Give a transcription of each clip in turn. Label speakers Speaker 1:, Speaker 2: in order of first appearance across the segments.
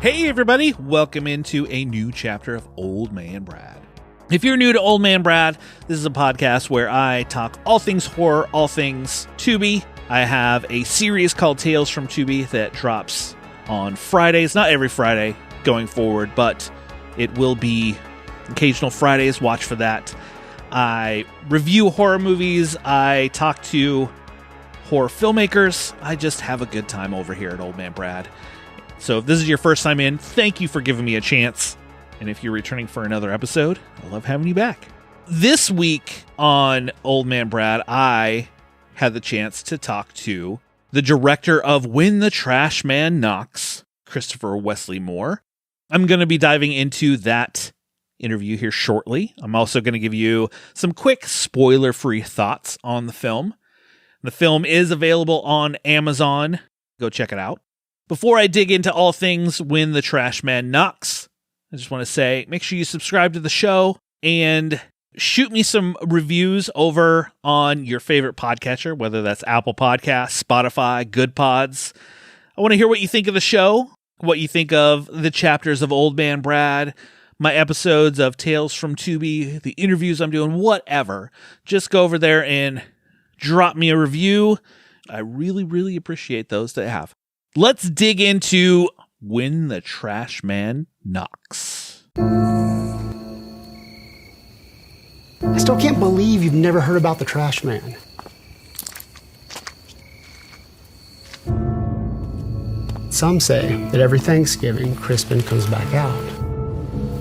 Speaker 1: Hey everybody, welcome into a new chapter of Old Man Brad. If you're new to Old Man Brad, this is a podcast where I talk all things horror, all things Tubi. I have a series called Tales from Tubi that drops on Fridays, not every Friday going forward, but it will be occasional Fridays. Watch for that. I review horror movies. I talk to horror filmmakers. I just have a good time over here at Old Man Brad. So if this is your first time in, thank you for giving me a chance. And if you're returning for another episode, I love having you back. This week on Old Man Brad, I had the chance to talk to the director of When the Trash Man Knocks, Christopher Wesley Moore. I'm going to be diving into that interview here shortly. I'm also going to give you some quick spoiler-free thoughts on the film. The film is available on Amazon. Go check it out. Before I dig into all things When the Trash Man Knocks, I just want to say, make sure you subscribe to the show and shoot me some reviews over on your favorite podcatcher, whether that's Apple Podcasts, Spotify, Good Pods. I want to hear what you think of the show, what you think of the chapters of Old Man Brad, my episodes of Tales from Tubi, the interviews I'm doing, whatever. Just go over there and drop me a review. I really, really appreciate those that have. Let's dig into When the Trash Man Knocks.
Speaker 2: I still can't believe you've never heard about the Trash Man. Some say that every Thanksgiving, Crispin comes back out,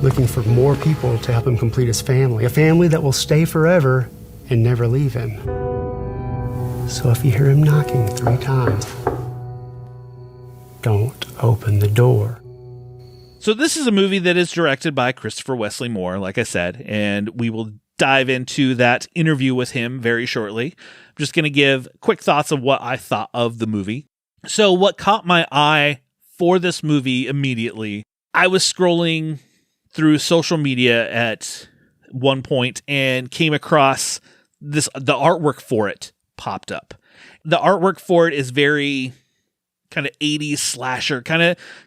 Speaker 2: looking for more people to help him complete his family, a family that will stay forever and never leave him. So if you hear him knocking 3 times, don't open the door.
Speaker 1: So this is a movie that is directed by Christopher Wesley Moore, like I said, and we will dive into that interview with him very shortly. I'm just going to give quick thoughts of what I thought of the movie. So what caught my eye for this movie immediately, I was scrolling through social media at one point and came across the artwork for it popped up. The artwork for it is very kind of 80s slasher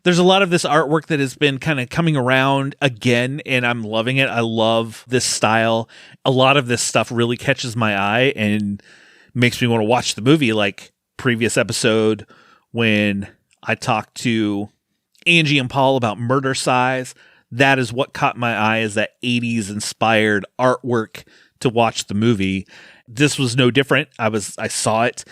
Speaker 1: there's a lot of this artwork that has been kind of coming around again, and I'm loving it. I love this style. A lot of this stuff really catches my eye and makes me want to watch the movie. Like previous episode when I talked to Angie and Paul about Murder Size, that is what caught my eye, is that 80s inspired artwork to watch the movie. This was no different. I saw it.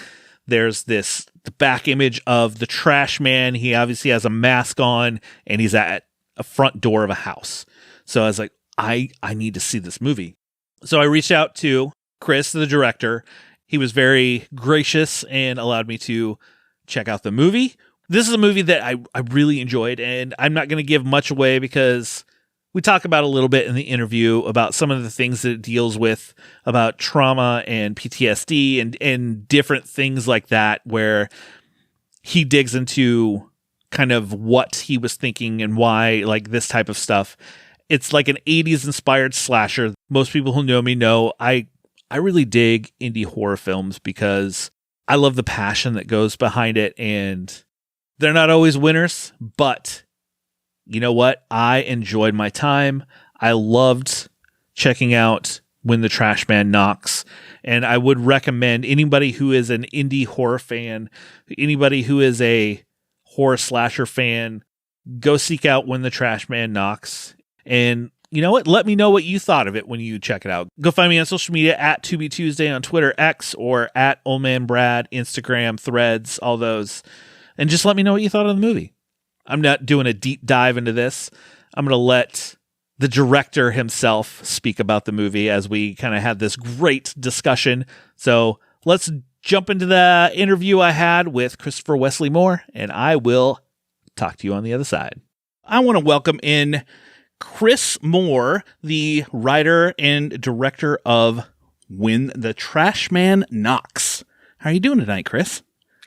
Speaker 1: There's the back image of the Trash Man. He obviously has a mask on and he's at a front door of a house. So I was like, I need to see this movie. So I reached out to Chris, the director. He was very gracious and allowed me to check out the movie. This is a movie that I really enjoyed, and I'm not going to give much away because we talk about a little bit in the interview about some of the things that it deals with about trauma and PTSD and different things like that, where he digs into kind of what he was thinking and why, like this type of stuff. It's like an 80s inspired slasher. Most people who know me know I really dig indie horror films because I love the passion that goes behind it, and they're not always winners, but you know what? I enjoyed my time. I loved checking out When the Trash Man Knocks. And I would recommend anybody who is an indie horror fan, anybody who is a horror slasher fan, go seek out When the Trash Man Knocks. And you know what? Let me know what you thought of it when you check it out. Go find me on social media at Tubi Tuesday on Twitter, X, or at Old Man Brad, Instagram, Threads, all those. And just let me know what you thought of the movie. I'm not doing a deep dive into this. I'm going to let the director himself speak about the movie as we kind of had this great discussion. So let's jump into the interview I had with Christopher Wesley Moore, and I will talk to you on the other side. I want to welcome in Chris Moore, the writer and director of When the Trash Man Knocks. How are you doing tonight, Chris?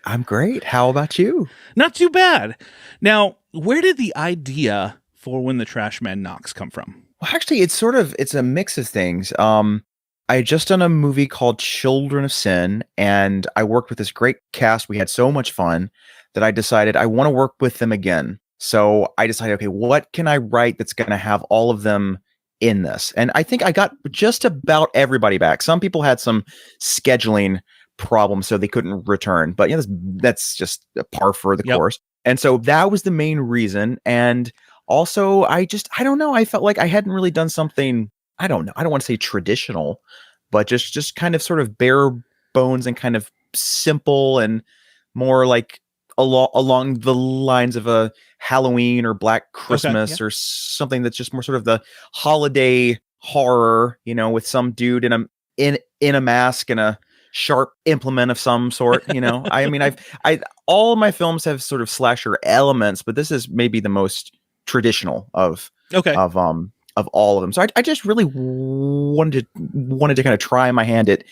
Speaker 3: I'm great. How about you?
Speaker 1: Not too bad. Now, where did the idea for When the Trash Man Knocks come from?
Speaker 3: Well, actually, it's a mix of things. I had just done a movie called Children of Sin, and I worked with this great cast. We had so much fun that I decided I want to work with them again. So I decided, okay, what can I write that's going to have all of them in this? And I think I got just about everybody back. Some people had some scheduling problems, so they couldn't return. But that's just a par for the course. And so that was the main reason. And also, I don't know. I felt like I hadn't really done something. I don't know. I don't want to say traditional, but just kind of sort of bare bones and kind of simple and more like along the lines of a Halloween or Black Christmas or something that's just more sort of the holiday horror, with some dude in a mask and a sharp implement of some sort. I mean, all of my films have sort of slasher elements, but this is maybe the most traditional of all of them. So I just really wanted to kind of try my hand at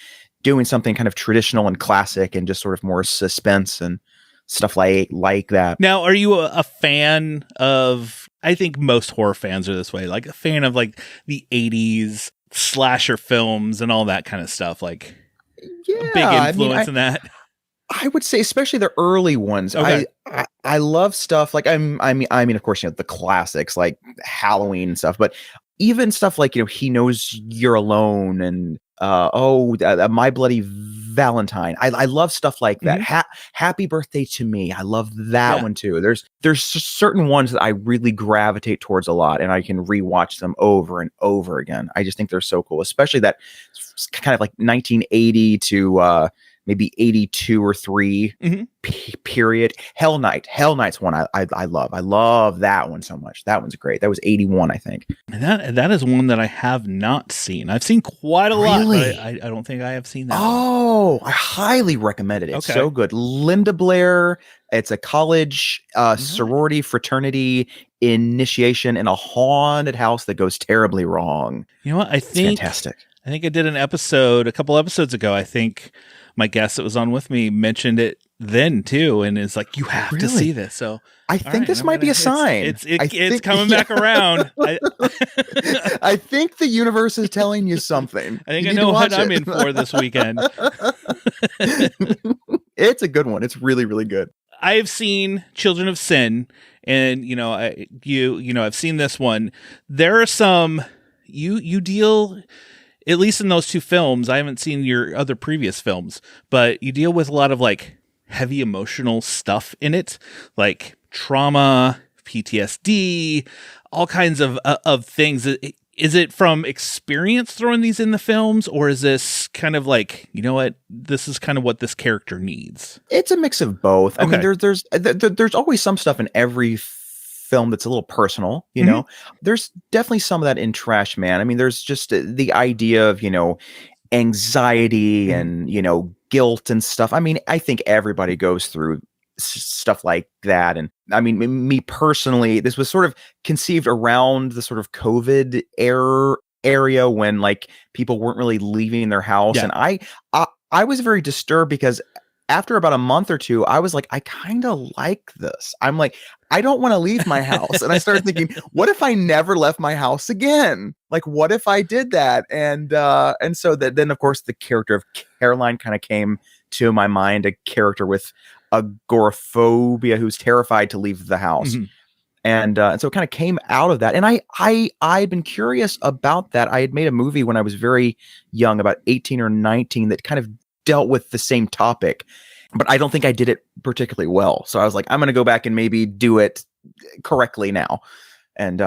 Speaker 3: doing something kind of traditional and classic and just sort of more suspense and stuff like that.
Speaker 1: Now, are you a fan of, I think most horror fans are this way, like a fan of like the 80s slasher films and all that kind of stuff, like big influence in that?
Speaker 3: I would say especially the early ones.
Speaker 1: Okay.
Speaker 3: I love stuff like I mean of course the classics like Halloween and stuff, but even stuff like He Knows You're Alone and My Bloody Valentine. I love stuff like that. Happy Birthday to Me. I love that one too. There's certain ones that I really gravitate towards a lot, and I can rewatch them over and over again. I just think they're so cool, especially that kind of like 1980 to maybe 82 or 3 period. Hell Night's one I love. I love that one so much. That one's great. That was 81, I think.
Speaker 1: And that is one that I have not seen. I've seen quite a lot, but I don't think I have seen that one.
Speaker 3: I highly recommend it. It's so good. Linda Blair. It's a college sorority fraternity initiation in a haunted house that goes terribly wrong.
Speaker 1: You know what?
Speaker 3: It's fantastic.
Speaker 1: I think I did an episode a couple episodes ago. I think my guest that was on with me mentioned it then too, and is like, you have to see this. So
Speaker 3: I think this might be a sign.
Speaker 1: It's coming back around.
Speaker 3: I think the universe is telling you something.
Speaker 1: I think I know what I'm in for this weekend.
Speaker 3: It's a good one. It's really, really good.
Speaker 1: I've seen Children of Sin, and I've seen this one. There are some you deal. At least in those two films, I haven't seen your other previous films, but you deal with a lot of like heavy emotional stuff in it, like trauma, PTSD, all kinds of things. Is it from experience throwing these in the films, or is this kind of like, this is kind of what this character needs?
Speaker 3: It's a mix of both. I mean, there's always some stuff in every film that's a little personal, There's definitely some of that in Trash Man. I mean, there's just the idea of, anxiety and, guilt and stuff. I mean, I think everybody goes through stuff like that. And I mean, me personally, this was sort of conceived around the sort of COVID area when like people weren't really leaving their house. And I was very disturbed because after about a month or two, I was like, I kind of like this. I'm like, I don't want to leave my house. And I started thinking, what if I never left my house again? Like, what if I did that? And so then, of course, the character of Caroline kind of came to my mind, a character with agoraphobia who's terrified to leave the house. And so it kind of came out of that. And I'd been curious about that. I had made a movie when I was very young, about 18 or 19, that kind of dealt with the same topic, but I don't think I did it particularly well. So I was like, I'm going to go back and maybe do it correctly now. And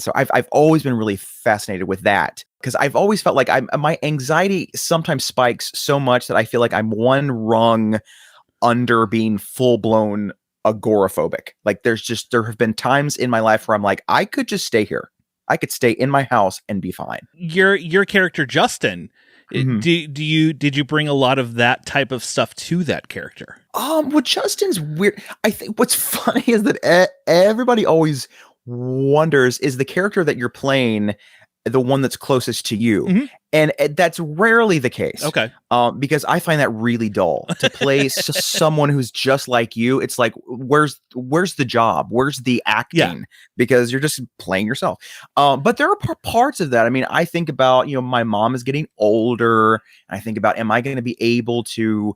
Speaker 3: so I've always been really fascinated with that, because I've always felt like my anxiety sometimes spikes so much that I feel like I'm one rung under being full blown agoraphobic. Like there have been times in my life where I'm like, I could just stay here. I could stay in my house and be fine.
Speaker 1: Your character, Justin, did you bring a lot of that type of stuff to that character?
Speaker 3: Well, Justin's weird. I think what's funny is that everybody always wonders, is the character that you're playing the one that's closest to you? And that's rarely the case.
Speaker 1: Okay.
Speaker 3: Because I find that really dull to play someone who's just like you. It's like, where's the job? Where's the acting? Yeah. Because you're just playing yourself. But there are parts of that. I mean, I think about, my mom is getting older. And I think about, am I going to be able to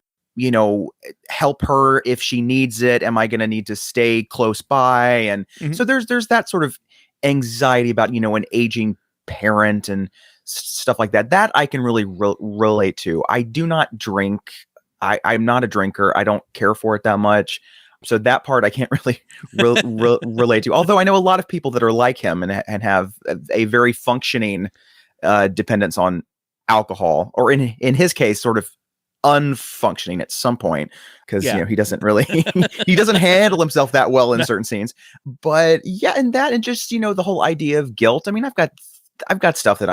Speaker 3: help her if she needs it? Am I going to need to stay close by? And so there's that sort of anxiety about, an aging parent and stuff like that, that I can really relate to. I do not drink. I'm not a drinker. I don't care for it that much. So that part I can't really relate to. Although I know a lot of people that are like him and have a very functioning dependence on alcohol, or in his case, sort of unfunctioning at some point, because he doesn't really he doesn't handle himself that well in certain scenes. But and just the whole idea of guilt. I mean, I've got stuff that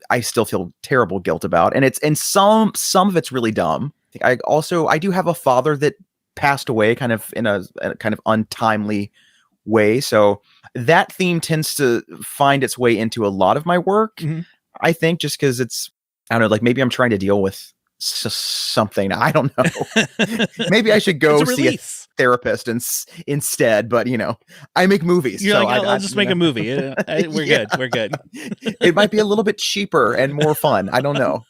Speaker 3: I still feel terrible guilt about, and some of it's really dumb. I do have a father that passed away kind of in a kind of untimely way, so that theme tends to find its way into a lot of my work. I think just because it's, I don't know, like maybe I'm trying to deal with something. I don't know. Maybe I should go see a therapist instead. But I make movies.
Speaker 1: You're so like, I'll just make a movie. We're good. We're good.
Speaker 3: It might be a little bit cheaper and more fun. I don't know.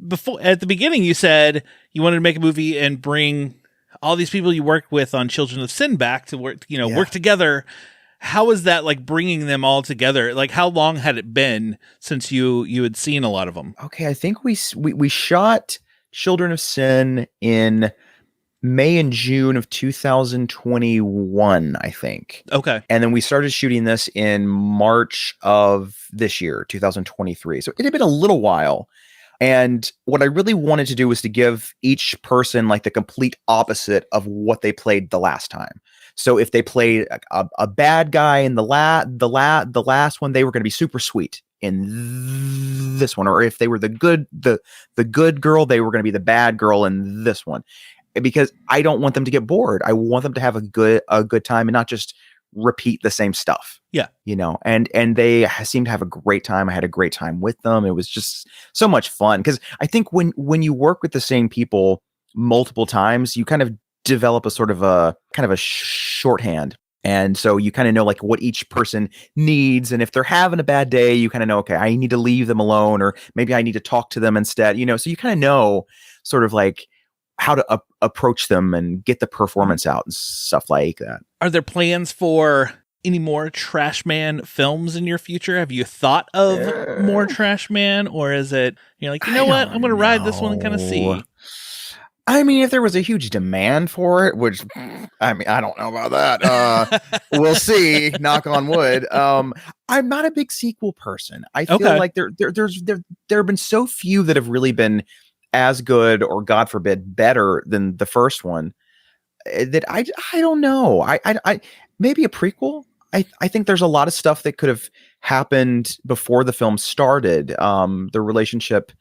Speaker 1: Before, at the beginning, you said you wanted to make a movie and bring all these people you worked with on Children of Sin back to work, work together. How was that, like, bringing them all together? Like, how long had it been since you had seen a lot of them?
Speaker 3: Okay, I think we shot Children of Sin in May and June of 2021, I think.
Speaker 1: Okay.
Speaker 3: And then we started shooting this in March of this year, 2023. So it had been a little while. And what I really wanted to do was to give each person like the complete opposite of what they played the last time. So if they played a bad guy in the last one, they were going to be super sweet in this one. Or if they were the good girl, they were going to be the bad girl in this one. Because I don't want them to get bored. I want them to have a good time and not just repeat the same stuff.
Speaker 1: Yeah.
Speaker 3: And they seem to have a great time. I had a great time with them. It was just so much fun. Because I think when you work with the same people multiple times, you kind of develop a sort of a shorthand. And so you kind of know like what each person needs. And if they're having a bad day, you kind of know, okay, I need to leave them alone, or maybe I need to talk to them instead, so you kind of know sort of like how to approach them and get the performance out and stuff like that.
Speaker 1: Are there plans for any more Trash Man films in your future? Have you thought of more Trash Man, or is it, you're like, what? I'm going to ride this one and kind of see.
Speaker 3: I mean, if there was a huge demand for it, which, I mean, I don't know about that. We'll see. Knock on wood. I'm not a big sequel person. I feel like there have been so few that have really been as good, or God forbid, better than the first one, that I don't know. I maybe a prequel. I think there's a lot of stuff that could have happened before the film started. The relationship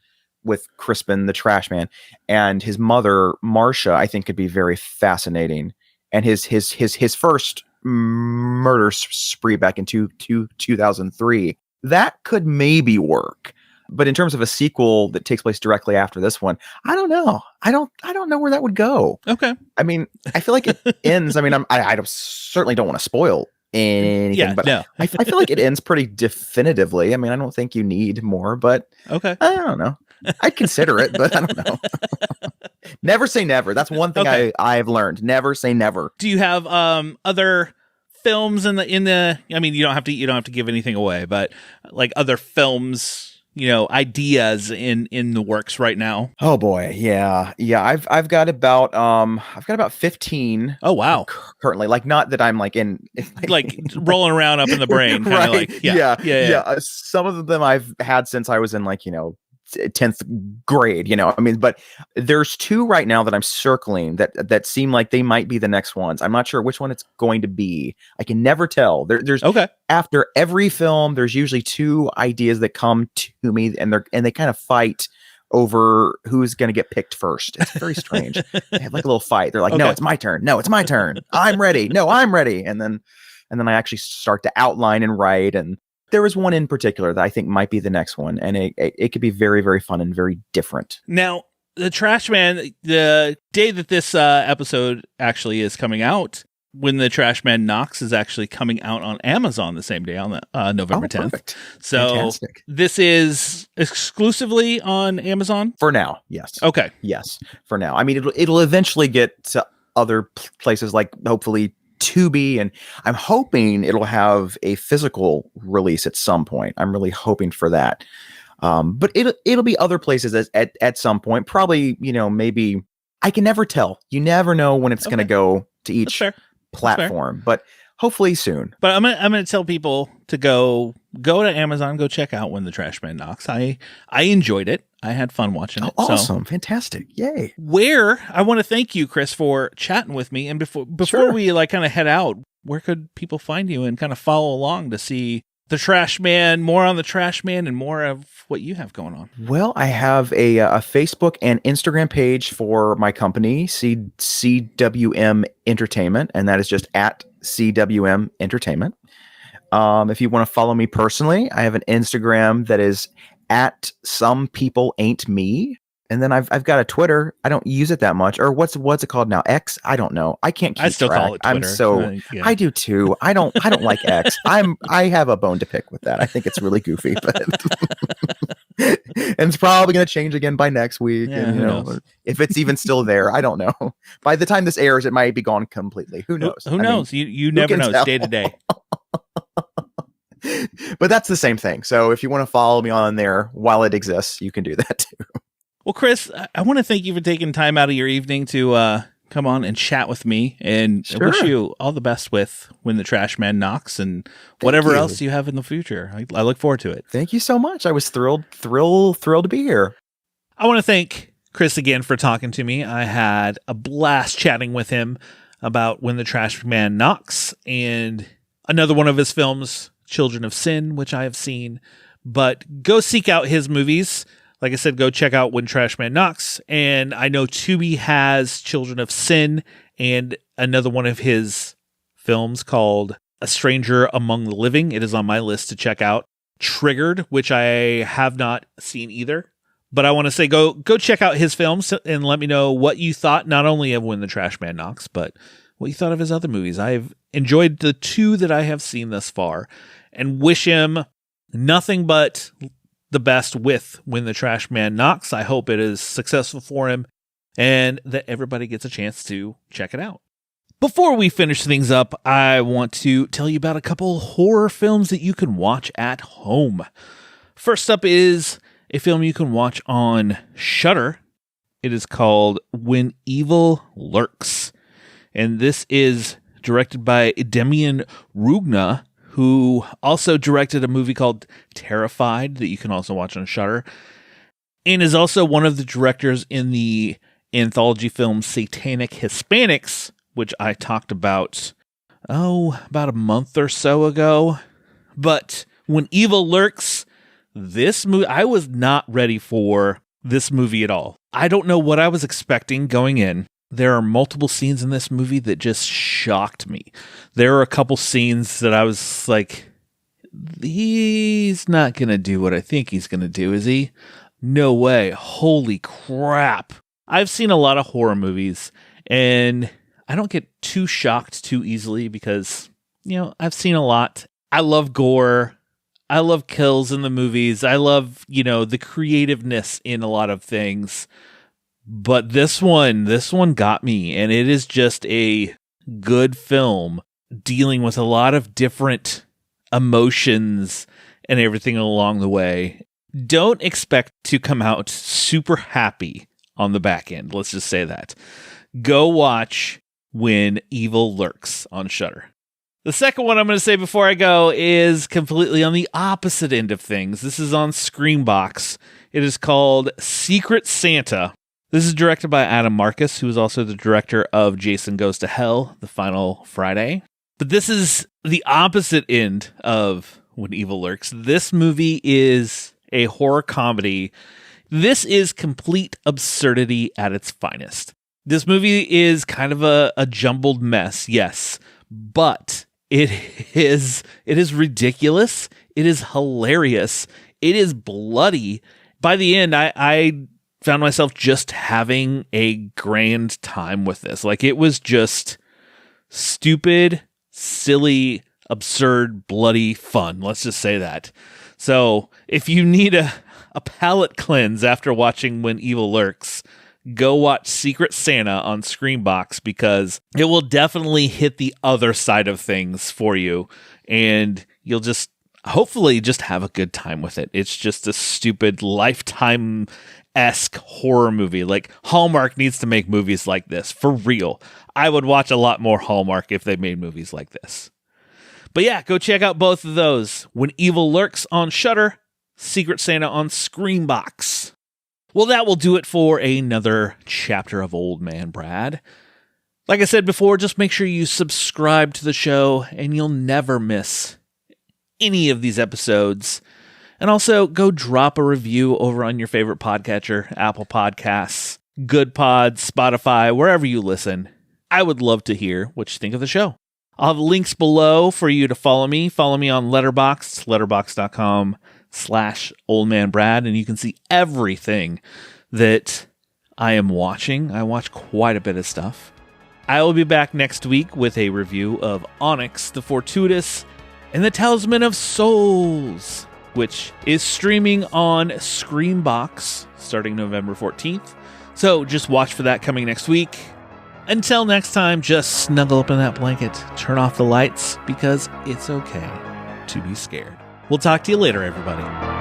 Speaker 3: with Crispin, the trash man, and his mother, Marcia, I think could be very fascinating. And his first murder spree back in 2003, that could maybe work. But in terms of a sequel that takes place directly after this one, I don't know. I don't know where that would go.
Speaker 1: Okay.
Speaker 3: I mean, I feel like it ends. I mean, I certainly don't want to spoil anything, but no. I feel like it ends pretty definitively. I mean, I don't think you need more, but
Speaker 1: okay.
Speaker 3: I don't know. I'd consider it, but I don't know. Never say never. That's one thing I've learned. Never say never.
Speaker 1: Do you have other films in the? I mean, you don't have to give anything away, but like other films, ideas in the works right now?
Speaker 3: Oh boy, yeah. I've got about 15.
Speaker 1: Oh wow.
Speaker 3: Currently, like, not that I'm like in
Speaker 1: like rolling around up in the brain, kind of like
Speaker 3: yeah. Some of them I've had since I was in 10th grade, I mean, but there's two right now that I'm circling that seem like they might be the next ones. I'm not sure which one it's going to be. I can never tell. There's after every film, there's usually two ideas that come to me, and they kind of fight over who's going to get picked first. It's very strange. They have like a little fight. They're like, no, it's my turn. No, it's my turn. I'm ready. No, I'm ready. And then I actually start to outline and write. And there was one in particular that I think might be the next one, and it could be very, very fun and very different.
Speaker 1: Now, the Trash Man, the day that this episode actually is coming out, When the Trash Man Knocks is actually coming out on Amazon the same day, on the November 10th.
Speaker 3: Perfect.
Speaker 1: So
Speaker 3: Fantastic.
Speaker 1: This is exclusively on Amazon?
Speaker 3: For now, yes.
Speaker 1: Okay.
Speaker 3: Yes, for now. I mean, it'll eventually get to other places, like hopefully Tubi, and I'm hoping it'll have a physical release at some point. I'm really hoping for that. But it'll be other places at some point. Probably, maybe, I can never tell. You never know when it's going to go to each platform, but hopefully soon.
Speaker 1: But I'm gonna tell people to go to Amazon, go check out When the Trash Man Knocks. I enjoyed it. I had fun watching it.
Speaker 3: Awesome. Fantastic. Yay.
Speaker 1: Where I want to thank you, Chris, for chatting with me. And before we kind of head out, where could people find you and kind of follow along to see the Trash Man, more on the Trash Man, and more of what you have going on?
Speaker 3: Well, I have a Facebook and Instagram page for my company, CWM Entertainment, and that is just at CWM Entertainment. If you want to follow me personally, I have an Instagram that is at Some People Ain't Me. And then I've got a Twitter. I don't use it that much. Or what's it called now? X? I don't know. I can't keep
Speaker 1: I still
Speaker 3: track.
Speaker 1: call it Twitter.
Speaker 3: I do too. I don't like X. I have a bone to pick with that. I think it's really goofy, but and it's probably going to change again by next week.
Speaker 1: Yeah,
Speaker 3: and if it's even still there, I don't know. By the time this airs, it might be gone completely. Who knows?
Speaker 1: Who knows? You never know. It's day to day.
Speaker 3: But that's the same thing. So if you want to follow me on there while it exists, you can do that too.
Speaker 1: Well, Chris, I want to thank you for taking time out of your evening to come on and chat with me, and I wish you all the best with When the Trash Man Knocks and whatever else you have in the future. I look forward to it.
Speaker 3: Thank you so much. I was thrilled to be here.
Speaker 1: I want to thank Chris again for talking to me. I had a blast chatting with him about When the Trash Man Knocks and another one of his films, Children of Sin, which I have seen. But go seek out his movies. Like I said, go check out When Trash Man Knocks. And I know Tubi has Children of Sin and another one of his films called A Stranger Among the Living. It is on my list to check out. Triggered, which I have not seen either. But I want to say go check out his films and let me know what you thought, not only of When the Trash Man Knocks, but what you thought of his other movies. I've enjoyed the two that I have seen thus far and wish him nothing but the best with When the Trash Man Knocks. I hope it is successful for him and that everybody gets a chance to check it out. Before we finish things up, I want to tell you about a couple horror films that you can watch at home. First up is a film you can watch on Shudder. It is called When Evil Lurks. And this is directed by Demian Rugna, who also directed a movie called Terrified that you can also watch on Shudder, and is also one of the directors in the anthology film Satanic Hispanics, which I talked about, about a month or so ago. But When Evil Lurks, this movie, I was not ready for this movie at all. I don't know what I was expecting going in. There are multiple scenes in this movie that just shocked me. There are a couple scenes that I was like, he's not going to do what I think he's going to do, is he? No way. Holy crap. I've seen a lot of horror movies, and I don't get too shocked too easily because, I've seen a lot. I love gore. I love kills in the movies. I love, the creativeness in a lot of things. But this one got me, and it is just a good film dealing with a lot of different emotions and everything along the way. Don't expect to come out super happy on the back end. Let's just say that. Go watch When Evil Lurks on Shudder. The second one I'm going to say before I go is completely on the opposite end of things. This is on Screambox. It is called Secret Santa. This is directed by Adam Marcus, who is also the director of Jason Goes to Hell, The Final Friday. But this is the opposite end of When Evil Lurks. This movie is a horror comedy. This is complete absurdity at its finest. This movie is kind of a jumbled mess, yes, but it is ridiculous. It is hilarious. It is bloody. By the end, I found myself just having a grand time with this. Like, it was just stupid, silly, absurd, bloody fun. Let's just say that. So if you need a palate cleanse after watching When Evil Lurks, go watch Secret Santa on Screambox, because it will definitely hit the other side of things for you, and you'll just hopefully just have a good time with it. It's just a stupid Lifetime-esque horror movie. Like, Hallmark needs to make movies like this, for real. I would watch a lot more Hallmark if they made movies like this. But yeah, go check out both of those. When Evil Lurks on Shudder, Secret Santa on Screambox. Well, that will do it for another chapter of Old Man Brad. Like I said before, just make sure you subscribe to the show and you'll never miss any of these episodes. And also, go drop a review over on your favorite podcatcher, Apple Podcasts, Good Pods, Spotify, wherever you listen. I would love to hear what you think of the show. I'll have links below for you to follow me. Follow me on Letterboxd, letterboxd.com/oldmanbrad, and you can see everything that I am watching. I watch quite a bit of stuff. I will be back next week with a review of Onyx, the Fortuitous, and the Talisman of Souls, which is streaming on Screambox starting November 14th. So just watch for that coming next week. Until next time, just snuggle up in that blanket, turn off the lights, because it's okay to be scared. We'll talk to you later, everybody.